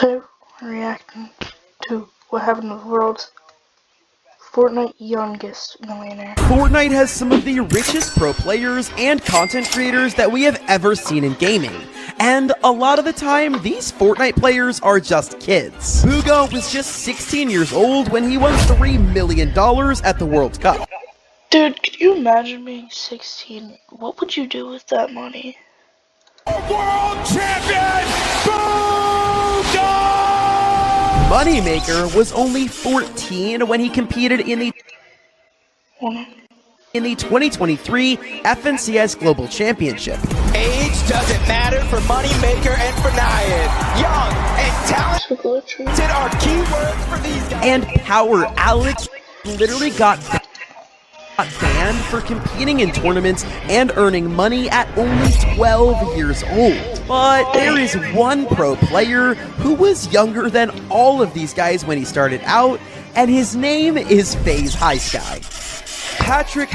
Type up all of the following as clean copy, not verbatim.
Today we're reacting to what happened to the world's Fortnite youngest millionaire. Fortnite has some of the richest pro players and content creators that we have ever seen in gaming. And a lot of the time, these Fortnite players are just kids. Hugo was just 16 years old when he won $3 million at the World Cup. Dude, could you imagine being 16? What would you do with that money? World champion, Moneymaker was only 14 when he competed in the 2023 FNCS Global Championship. Age doesn't matter for Moneymaker and for Nyan. Young and talented are keywords for these guys. And Power Alex literally got banned for competing in tournaments and earning money at only 12 years old. But there is one pro player who was younger than all of these guys when he started out, and his name is FaZe Highsky. Patrick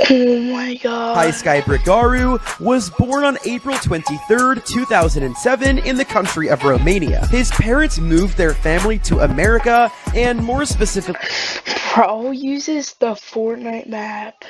Oh my god. Highsky Brigaru was born on April 23rd, 2007 in the country of Romania. His parents moved their family to America, and more specifically, Bro uses the Fortnite map.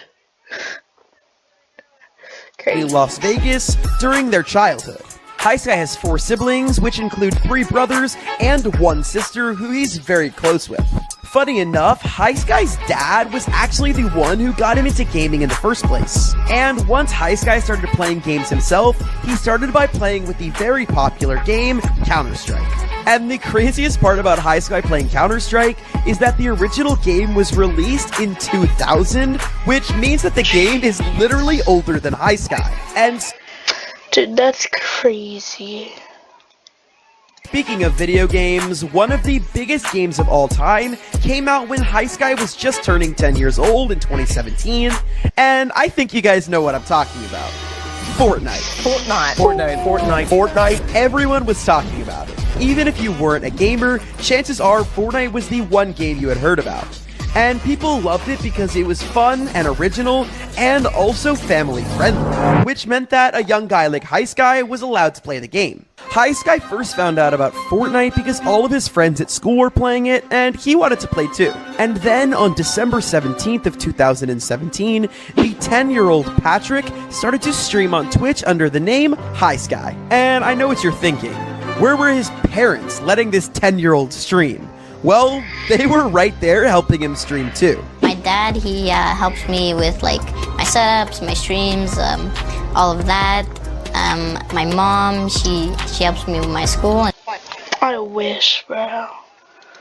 Crazy. Las Vegas during their childhood. Highsky has 4 siblings, which include 3 brothers and 1 sister who he's very close with. Funny enough, Highsky's dad was actually the one who got him into gaming in the first place. And once Highsky started playing games himself, he started by playing with the very popular game, Counter-Strike. And the craziest part about Highsky playing Counter-Strike is that the original game was released in 2000, which means that the game is literally older than Highsky. And Dude, that's crazy. speaking of video games, one of the biggest games of all time came out when Highsky was just turning 10 years old in 2017, and I think you guys know what I'm talking about. Fortnite. Everyone was talking about it. Even if you weren't a gamer, chances are Fortnite was the one game you had heard about. And people loved it because it was fun and original and also family friendly, which meant that a young guy like Highsky was allowed to play the game. Highsky first found out about Fortnite because all of his friends at school were playing it and he wanted to play too. And then on December 17th of 2017, the 10-year-old Patrick started to stream on Twitch under the name Highsky. And I know what you're thinking. Where were his parents letting this 10-year-old stream? Well, they were right there helping him stream too. My dad, he helps me with like my setups, my streams, all of that. My mom, she helps me with my school I wish, bro.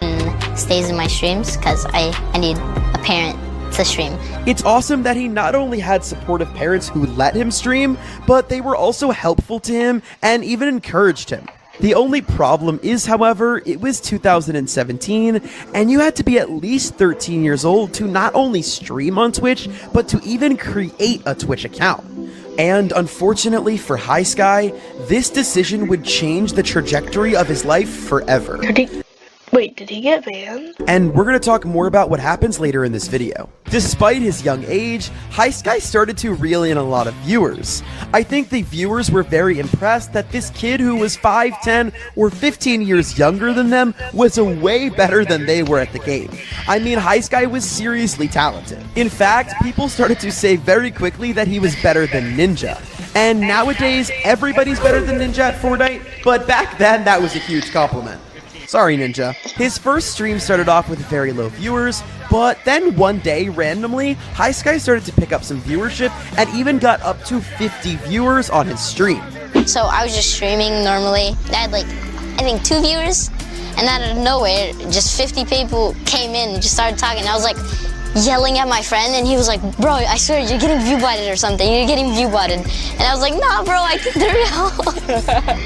and stays in my streams because I need a parent to stream. It's awesome that he not only had supportive parents who let him stream, but they were also helpful to him and even encouraged him. The only problem is, however, it was 2017, and you had to be at least 13 years old to not only stream on Twitch, but to even create a Twitch account. And unfortunately for Highsky, this decision would change the trajectory of his life forever. Did he get banned? And we're going to talk more about what happens later in this video. Despite his young age, Highsky started to reel in a lot of viewers. I think the viewers were very impressed that this kid who was 5, 10, or 15 years younger than them was way better than they were at the game. I mean, Highsky was seriously talented. In fact, people started to say very quickly that he was better than Ninja. And nowadays, everybody's better than Ninja at Fortnite, but back then, that was a huge compliment. Sorry, Ninja. His first stream started off with very low viewers, but then one day, randomly, Highsky started to pick up some viewership and even got up to 50 viewers on his stream. So I was just streaming normally. I had like, I think 2 viewers, and out of nowhere, just 50 people came in and just started talking. I was like yelling at my friend, and he was like, bro, I swear you're getting view-botted or something. You're getting view-botted. And I was like, nah, bro, I think they're real.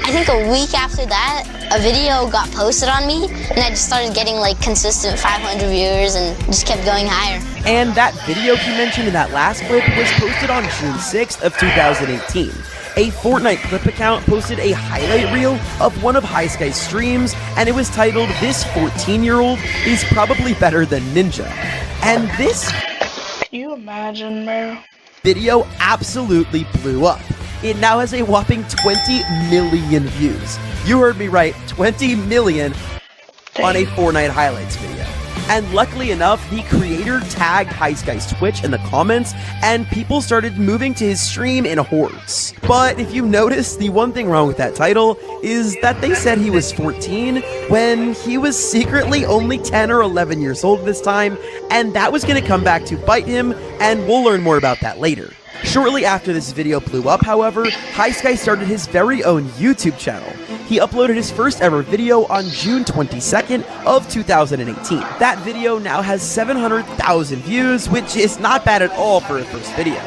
I think a week after that, a video got posted on me, and I just started getting like consistent 500 viewers and just kept going higher. And that video he mentioned in that last clip was posted on June 6th of 2018. A Fortnite clip account posted a highlight reel of one of Highsky's streams, and it was titled, "This 14-year-old is probably better than Ninja." And this Can you imagine, bro? video absolutely blew up. It now has a whopping 20 million views. You heard me right, 20 million on a Fortnite highlights video. And luckily enough, the creator tagged Highsky's Twitch in the comments, and people started moving to his stream in hordes. But if you notice, the one thing wrong with that title is that they said he was 14 when he was secretly only 10 or 11 years old this time, and that was going to come back to bite him, and we'll learn more about that later. Shortly after this video blew up, however, Highsky started his very own YouTube channel. He uploaded his first ever video on June 22nd of 2018. That video now has 700,000 views, which is not bad at all for a first video.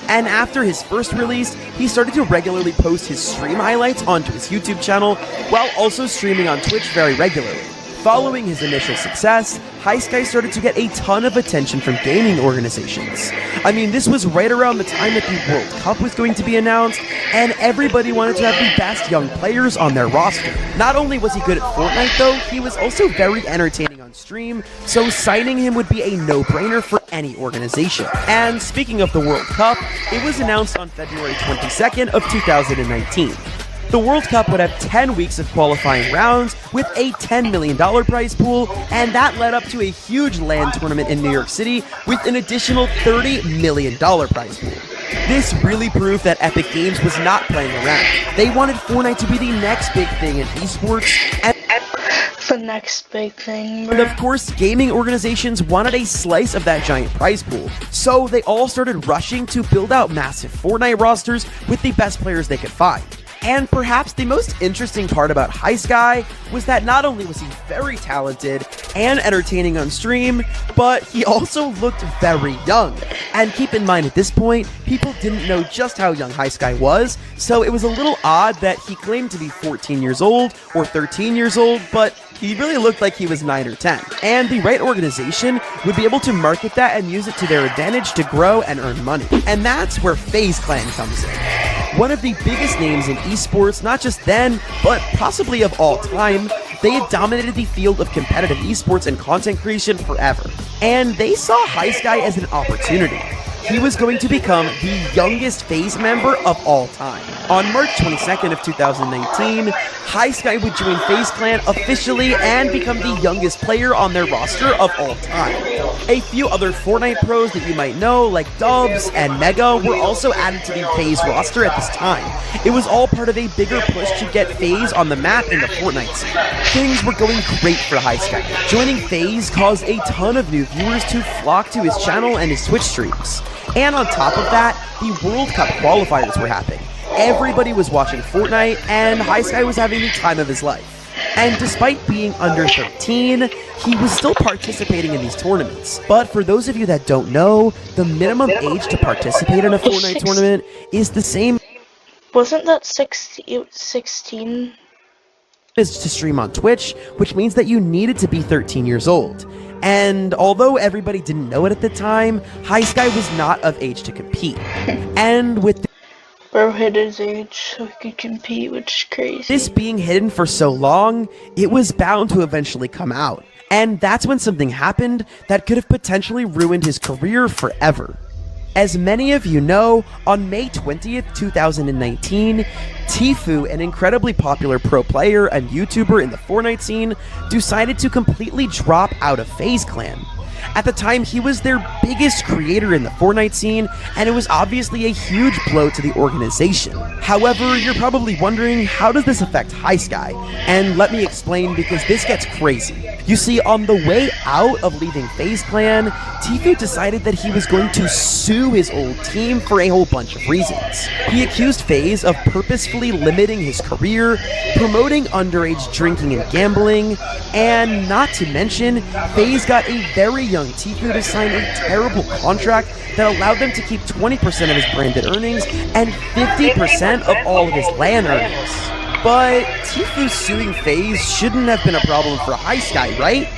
And after his first release, he started to regularly post his stream highlights onto his YouTube channel, while also streaming on Twitch very regularly. Following his initial success, Highsky started to get a ton of attention from gaming organizations. I mean, this was right around the time that the World Cup was going to be announced, and everybody wanted to have the best young players on their roster. Not only was he good at Fortnite though, he was also very entertaining on stream, so signing him would be a no-brainer for any organization. And speaking of the World Cup, it was announced on February 22nd of 2019. The World Cup would have 10 weeks of qualifying rounds with a $10 million prize pool, and that led up to a huge LAN tournament in New York City with an additional $30 million prize pool. This really proved that Epic Games was not playing around. They wanted Fortnite to be the next big thing in esports, and the next big thing, bro. And of course, gaming organizations wanted a slice of that giant prize pool, so they all started rushing to build out massive Fortnite rosters with the best players they could find. And perhaps the most interesting part about Highsky was that not only was he very talented and entertaining on stream, but he also looked very young. And keep in mind, at this point, people didn't know just how young Highsky was, so it was a little odd that he claimed to be 14 years old or 13 years old, but he really looked like he was 9 or 10. And the right organization would be able to market that and use it to their advantage to grow and earn money. And that's where FaZe Clan comes in. One of the biggest names in esports, not just then, but possibly of all time. They had dominated the field of competitive esports and content creation forever. And they saw Highsky as an opportunity. He was going to become the youngest FaZe member of all time. On March 22nd of 2019, Highsky would join FaZe Clan officially and become the youngest player on their roster of all time. A few other Fortnite pros that you might know, like Dubs and Mega, were also added to the FaZe roster at this time. It was all part of a bigger push to get FaZe on the map in the Fortnite scene. Things were going great for Highsky. Joining FaZe caused a ton of new viewers to flock to his channel and his Twitch streams. And on top of that, the World Cup qualifiers were happening. Everybody was watching Fortnite, and Highsky was having the time of his life. And despite being under 13, he was still participating in these tournaments. But for those of you that don't know, the minimum age to participate in a Fortnite tournament is the same. Wasn't that 16? Is to stream on Twitch, which means that you needed to be 13 years old. And although everybody didn't know it at the time, Highsky was not of age to compete. And with Bro hid his age so he could compete, which is crazy. This being hidden for so long, it was bound to eventually come out. And that's when something happened that could have potentially ruined his career forever. As many of you know, on May 20th, 2019, Tfue, an incredibly popular pro player and YouTuber in the Fortnite scene, decided to completely drop out of FaZe Clan. At the time, he was their biggest creator in the Fortnite scene, and it was obviously a huge blow to the organization. However, you're probably wondering, how does this affect Highsky? And let me explain, because this gets crazy. You see, on the way out of leaving FaZe Clan, Tfue decided that he was going to sue his old team for a whole bunch of reasons. He accused FaZe of purposefully limiting his career, promoting underage drinking and gambling, and not to mention, FaZe got a very young Tfue to sign a terrible contract that allowed them to keep 20% of his branded earnings and 50% of all of his LAN earnings. But Tfue suing FaZe shouldn't have been a problem for Highsky, right?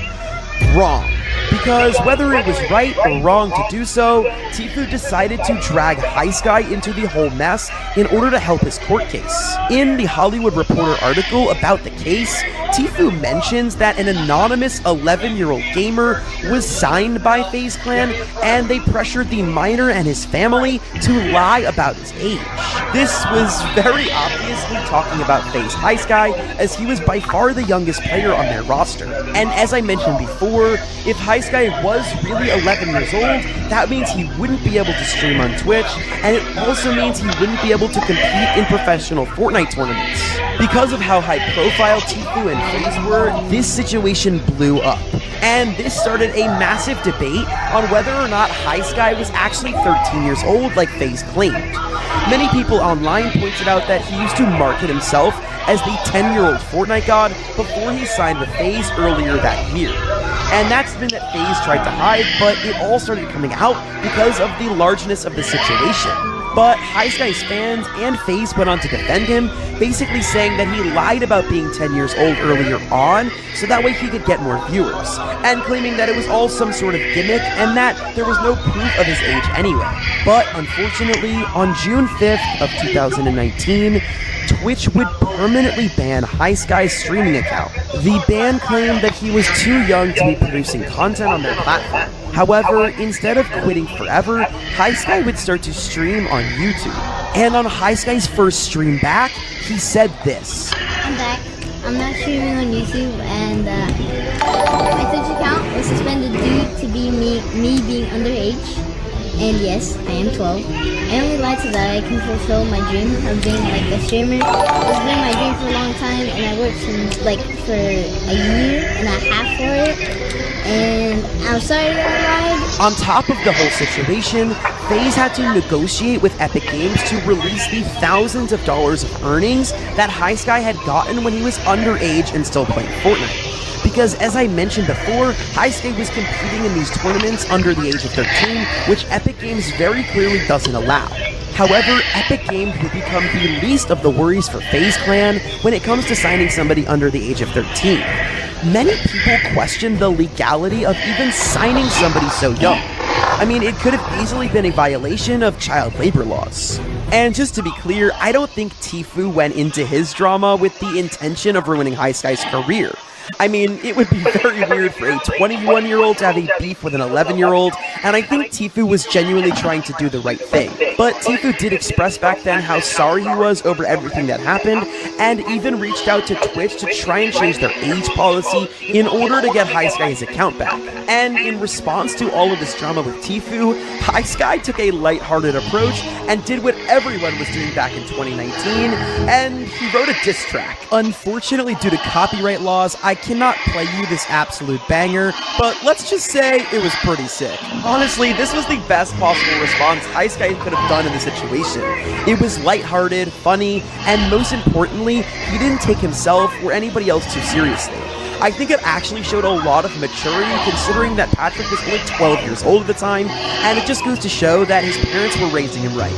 Wrong. Because whether it was right or wrong to do so, Tfue decided to drag Highsky into the whole mess in order to help his court case. In the Hollywood Reporter article about the case, Tfue mentions that an anonymous 11-year-old gamer was signed by FaZe Clan, and they pressured the minor and his family to lie about his age. This was very obviously talking about FaZe High Sky, as he was by far the youngest player on their roster. And as I mentioned before, if High Sky was really 11 years old, that means he wouldn't be able to stream on Twitch, and it also means he wouldn't be able to compete in professional Fortnite tournaments. Because of how high profile Tfue and FaZe were, this situation blew up. And this started a massive debate on whether or not High Sky was actually 13 years old like FaZe claimed. Many people online pointed out that he used to market himself as the 10-year-old Fortnite god before he signed with FaZe earlier that year. And that's something that FaZe tried to hide, but it all started coming out because of the largeness of the situation. But High Sky's fans and FaZe went on to defend him, basically saying that he lied about being 10 years old earlier on, so that way he could get more viewers, and claiming that it was all some sort of gimmick and that there was no proof of his age anyway. But unfortunately, on June 5th of 2019, Twitch would permanently ban High Sky's streaming account. The ban claimed that he was too young to be producing content on their platform. However, instead of quitting forever, High Sky would start to stream on YouTube. And on High Sky's first stream back, he said this. I'm back. I'm not streaming on YouTube, and my Twitch account was suspended due to me being underage. And yes, I am 12. I only lied so that I can fulfill my dream of being like a streamer. It's been my dream for a long time, and I worked for a year and a half for it. And I'm sorry that I lied. On top of the whole situation, FaZe had to negotiate with Epic Games to release the thousands of dollars of earnings that High Sky had gotten when he was underage and still playing Fortnite. Because as I mentioned before, High Sky was competing in these tournaments under the age of 13, which Epic Games very clearly doesn't allow. However, Epic Games would become the least of the worries for FaZe Clan when it comes to signing somebody under the age of 13. Many people question the legality of even signing somebody so young. I mean, it could have easily been a violation of child labor laws. And just to be clear, I don't think Tfue went into his drama with the intention of ruining High Sky's career. I mean, it would be very weird for a 21-year-old to have a beef with an 11-year-old, and I think Tfue was genuinely trying to do the right thing. But Tfue did express back then how sorry he was over everything that happened, and even reached out to Twitch to try and change their age policy in order to get High Sky his account back. And in response to all of this drama with Tfue, High Sky took a lighthearted approach and did what everyone was doing back in 2019, and he wrote a diss track. Unfortunately, due to copyright laws, I cannot play you this absolute banger, but let's just say it was pretty sick. Honestly, this was the best possible response High Sky could have done in the situation. It was lighthearted, funny, and most importantly, he didn't take himself or anybody else too seriously. I think it actually showed a lot of maturity considering that Patrick was only 12 years old at the time, and it just goes to show that his parents were raising him right.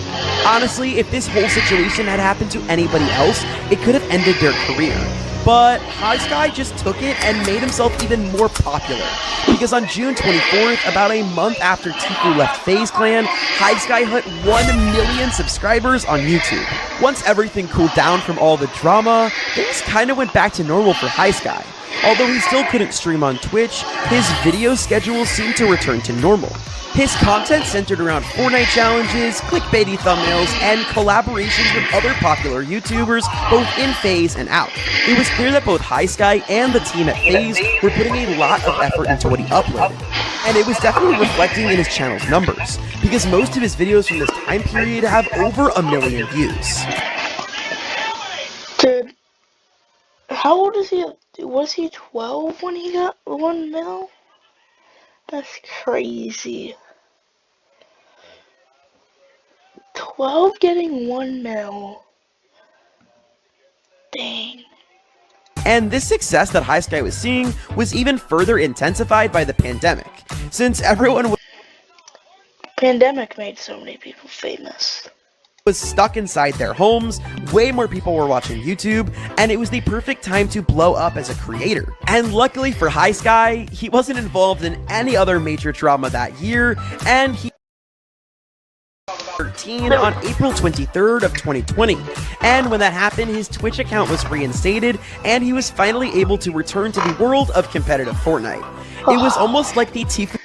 Honestly, if this whole situation had happened to anybody else, it could have ended their career. But High Sky just took it and made himself even more popular. Because on June 24th, about a month after Tfue left FaZe Clan, High Sky hit 1 million subscribers on YouTube. Once everything cooled down from all the drama, things kinda went back to normal for High Sky. Although he still couldn't stream on Twitch, his video schedule seemed to return to normal. His content centered around Fortnite challenges, clickbaity thumbnails, and collaborations with other popular YouTubers, both in FaZe and out. It was clear that both High Sky and the team at FaZe were putting a lot of effort into what he uploaded. And it was definitely reflecting in his channel's numbers, because most of his videos from this time period have over 1 million views. Dude, how old is he? Was he 12 when he got 1 mil? That's crazy. 12 getting 1 mil. Dang. And this success that High Sky was seeing was even further intensified by the pandemic, since everyone Pandemic made so many people famous. Was stuck inside their homes, way more people were watching YouTube, and it was the perfect time to blow up as a creator. And luckily for High Sky, he wasn't involved in any other major drama that year, and he 13 on April 23rd of 2020. And when that happened, his Twitch account was reinstated, and he was finally able to return to the world of competitive Fortnite. It was almost like the Tifu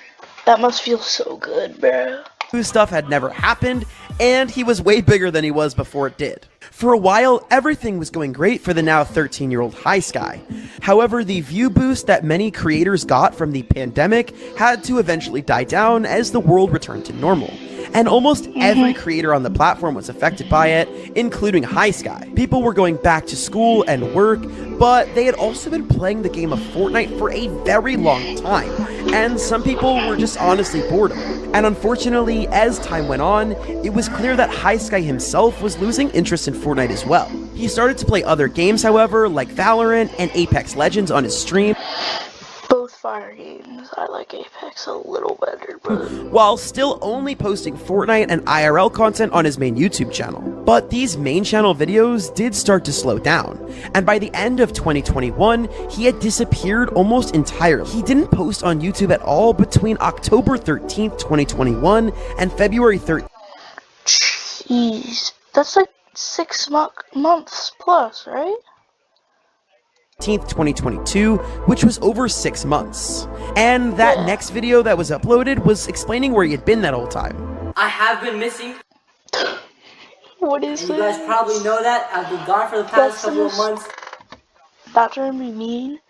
That must feel so good, bro. stuff had never happened, and he was way bigger than he was before it did. For a while, everything was going great for the now 13-year-old High Sky. However, the view boost that many creators got from the pandemic had to eventually die down as the world returned to normal. And almost every creator on the platform was affected by it, including High Sky. People were going back to school and work, but they had also been playing the game of Fortnite for a very long time, and some people were just honestly bored of it. And unfortunately, as time went on, it was clear that High Sky himself was losing interest in Fortnite as well. He started to play other games, however, like Valorant and Apex Legends on his stream, Both fire games. I like Apex a little better, but while still only posting Fortnite and IRL content on his main YouTube channel. But these main channel videos did start to slow down, and by the end of 2021, he had disappeared almost entirely. He didn't post on YouTube at all between October 13th, 2021 and February 13th. jeez, that's like 6 months plus, right? 2022, which was over 6 months. And that next video that was uploaded was explaining where he had been that whole time. I have been missing. What is You guys it? probably know that. I've been gone for the past couple of months. Not trying to be mean.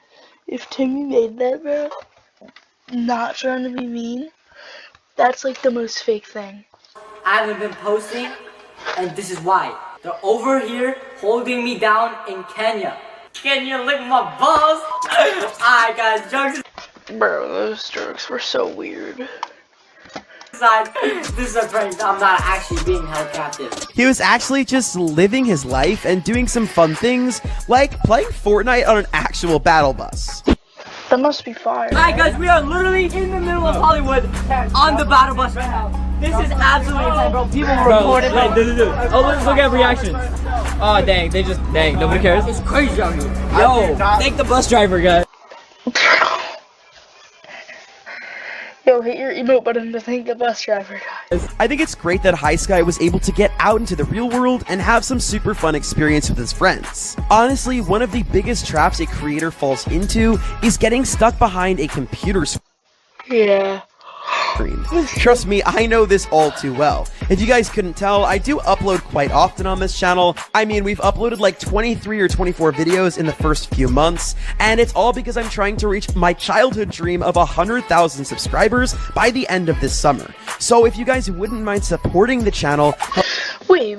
If Timmy made that, bro, not trying to be mean, that's like the most fake thing. I haven't been posting, and this is why. They're over here holding me down in Kenya. Can you lick my balls? Alright guys, jokes Bro, those jokes were so weird. aside, this is a prank. I'm not actually being held captive. He was actually just living his life and doing some fun things, like playing Fortnite on an actual battle bus. That must be fire. Alright guys, we are literally in the middle of Hollywood on the battle bus right now. This is absolutely insane, bro. People report it. Oh, look at reactions. Oh, dang, nobody cares. It's crazy out here. Yo, thank the bus driver, guys. Yo, hit your emote button to thank the bus driver, guys. I think it's great that High Sky was able to get out into the real world and have some super fun experience with his friends. Honestly, one of the biggest traps a creator falls into is getting stuck behind a computer screen. Yeah. Trust me, I know this all too well. If you guys couldn't tell, I do upload quite often on this channel. I mean, we've uploaded like 23 or 24 videos in the first few months, and it's all because I'm trying to reach my childhood dream of 100,000 subscribers by the end of this summer. So if you guys wouldn't mind supporting the channel, Wait.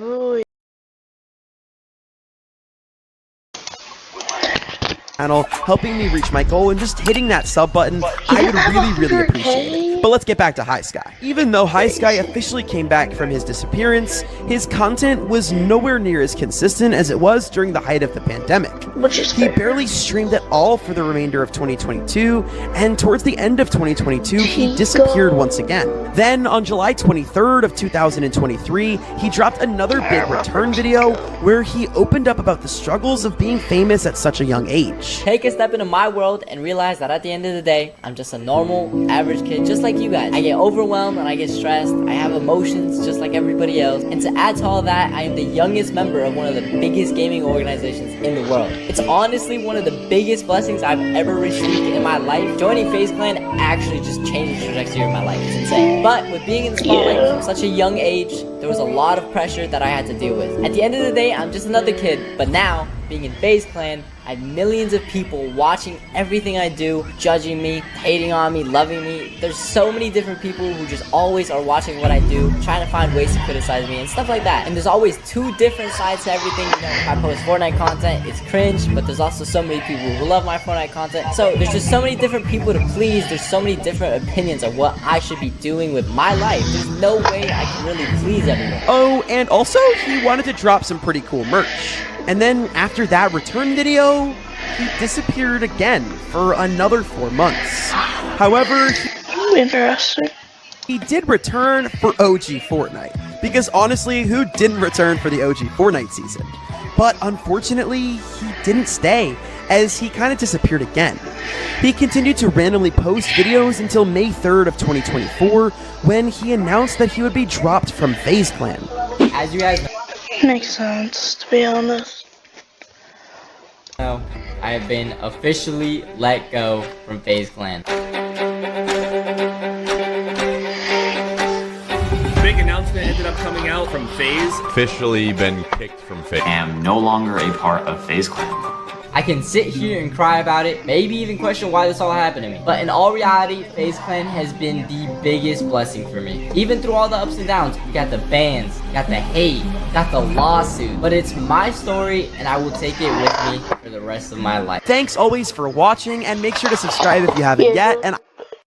helping me reach my goal, and just hitting that sub button, I would really appreciate it. But let's get back to High Sky. Even though High Sky officially came back from his disappearance, his content was nowhere near as consistent as it was during the height of the pandemic. He barely streamed at all for the remainder of 2022, and towards the end of 2022, he disappeared once again. Then, on July 23rd of 2023, he dropped another big return video where he opened up about the struggles of being famous at such a young age. Take a step into my world and realize that at the end of the day, I'm just a normal, average kid just like you guys. I get overwhelmed and I get stressed. I have emotions just like everybody else. And to add to all that, I am the youngest member of one of the biggest gaming organizations in the world. It's honestly one of the biggest blessings I've ever received in my life. Joining FaZe Clan actually just changed the trajectory of my life. It's insane. But with being in the spotlight from such a young age, there was a lot of pressure that I had to deal with. At the end of the day, I'm just another kid. But now, being in FaZe Clan, I have millions of people watching everything I do, judging me, hating on me, loving me. There's so many different people who just always are watching what I do, trying to find ways to criticize me and stuff like that. And there's always two different sides to everything. You know, if I post Fortnite content, it's cringe, but there's also so many people who love my Fortnite content. So there's just so many different people to please. There's so many different opinions of what I should be doing with my life. There's no way I can really please everyone. Oh, and also, he wanted to drop some pretty cool merch. And then, after that return video, he disappeared again for another 4 months. However, Interesting. he did return for OG Fortnite. Because honestly, who didn't return for the OG Fortnite season? But unfortunately, he didn't stay. as he kind of disappeared again. He continued to randomly post videos until May 3rd of 2024, when he announced that he would be dropped from FaZe Clan. As you guys Makes sense, to be honest. know, I have been officially let go from FaZe Clan. Big announcement ended up coming out from FaZe. Officially been kicked from FaZe. I am no longer a part of FaZe Clan. I can sit here and cry about it, maybe even question why this all happened to me. But in all reality, FaZe Clan has been the biggest blessing for me. Even through all the ups and downs, we got the bans, got the hate, got the lawsuit. But it's my story, and I will take it with me for the rest of my life. Thanks always for watching, and make sure to subscribe if you haven't yet, and